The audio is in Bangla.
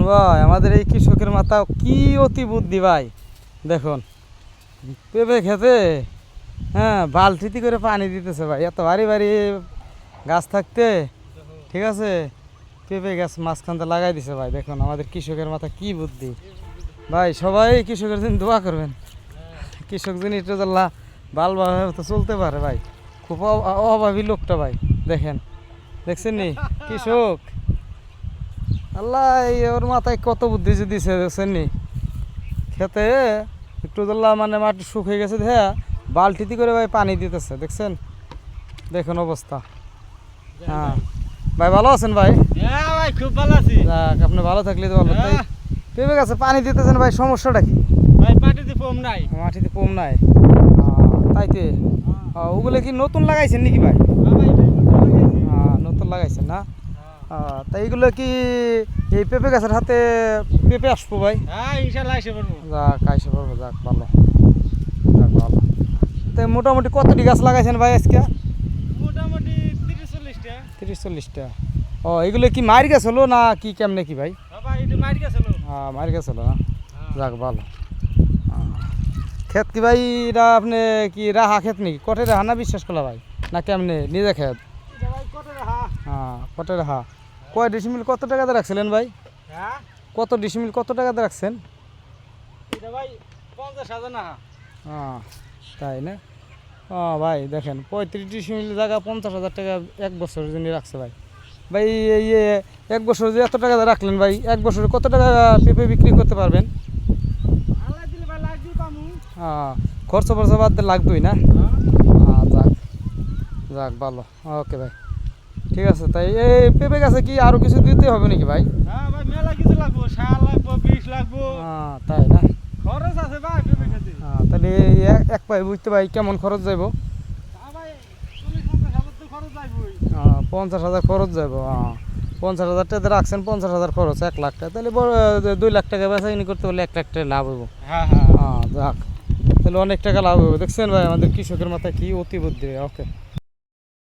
ভাই আমাদের এই কৃষকের মাথা কি অতি বুদ্ধি ভাই। দেখুন পেঁপে খেতে হ্যাঁ বালতিতে করে পানি দিতেছে ভাই, এত ভারী ভারী গাছ থাকতে ঠিক আছে পেঁপে গাছ মাঝখানটা লাগাই দিছে ভাই। দেখুন আমাদের কৃষকের মাথা কি বুদ্ধি ভাই। সবাই কৃষকের জন্য দোয়া করবেন, কৃষক যিনি একটু ভালোভাবে তো চলতে পারে ভাই। খুব অভাবী লোকটা ভাই। দেখেন দেখছেন নি কৃষক, আল্লাহ ওর মাথায় কত বুদ্ধি যে দিছে দেখছেন নি। খেতে একটু মানে মাটি শুকিয়ে গেছে হ্যাঁ বালতিতে করে ভাই পানি দিতেছে দেখছেন। দেখুন অবস্থা। হ্যাঁ ভাই ভালো আছেন ভাই? হ্যাঁ ভাই খুব ভালো আছি। যাক আপনি ভালো থাকলে তো ভালো। তাই পেঁপে গাছে পানি দিতেছেন ভাই, সমস্যাটা কি? ভাই মাটিতে ফোম নাই। মাটিতে কম নাই তাইতে ওগুলো কি নতুন লাগাইছেন নাকি ভাই? হ্যাঁ ভাই নতুন লাগাইছেন না? তাই এগুলো কি এই পেঁপে গাছের হাতে পেঁপে আসবো ভাই? হ্যাঁ ইনশাআল্লাহ এসে পড়বো। যাক আইসে পারবো, যাক ভালো, যাক ভালো। তাই মোটামুটি কতটি গাছ লাগাইছেন ভাই আজকে? মোটামুটি 30-40টা। 30-40টা। এগুলো কি মার গাছ হলো না কি কেমনে কি ভাই? হ্যাঁ ভাই এটা মাটি গেছিল। মার গাছ হলো না? যাক ভালো। ক্ষেত কি ভাই এটা আপনি কি রাহা ক্ষেত নাকি কটে রাহা না বিশ্বাস করলা ভাই না কেমনে নিজে ক্ষেত? এটা ভাই কত রাহা? কটে রাহা। কয় ডিসমিল কত টাকাতে রাখছিলেন ভাই? হ্যাঁ কত ডিসমিল কত টাকাতে রাখছেন? এটা ভাই 50,000 না। তাই না? ভাই দেখেন 35 ডিসমিল জায়গা 50,000 টাকা এক বছরের জন্য রাখছে ভাই। ভাই এই এক বছর যে এত টাকা রাখলেন ভাই, এক বছরে কত টাকা পেঁপে বিক্রি করতে পারবেন? আল্লাহ দিলে ভাই লাগবে পামু। খরচ ফরচ বাদ দিয়ে লাগবেই না? যাক যাক ভালো, ওকে ভাই ঠিক আছে। তাই এই পেঁপে গাছে কি আরও কিছু দিতে হবে নাকি ভাই? হ্যাঁ ভাই মেলা কিছু লাগবো, সার লাগবো, বিষ লাগবো। তাই না? খরচ আছে ভাই পেঁপে খেতে। তাহলে এক পাই বুঝতে ভাই কেমন খরচ যাইব? হ্যাঁ ভাই 40-50,000 তো খরচ যাইবই। 50,000 খরচ যাব। 50,000 টাকা রাখছেন, 50,000 খরচ 1 লাখ টাকা, তাহলে 2 লাখ টাকা বেচাকিনি করতে পারলে 1 লাখ টাকা লাভ হইব। হ্যাঁ হ্যাঁ যাক তাহলে অনেক টাকা লাভ হবে। দেখছেন ভাই আমাদের কৃষকের মাথায় কি অতি বুদ্ধি। ওকে।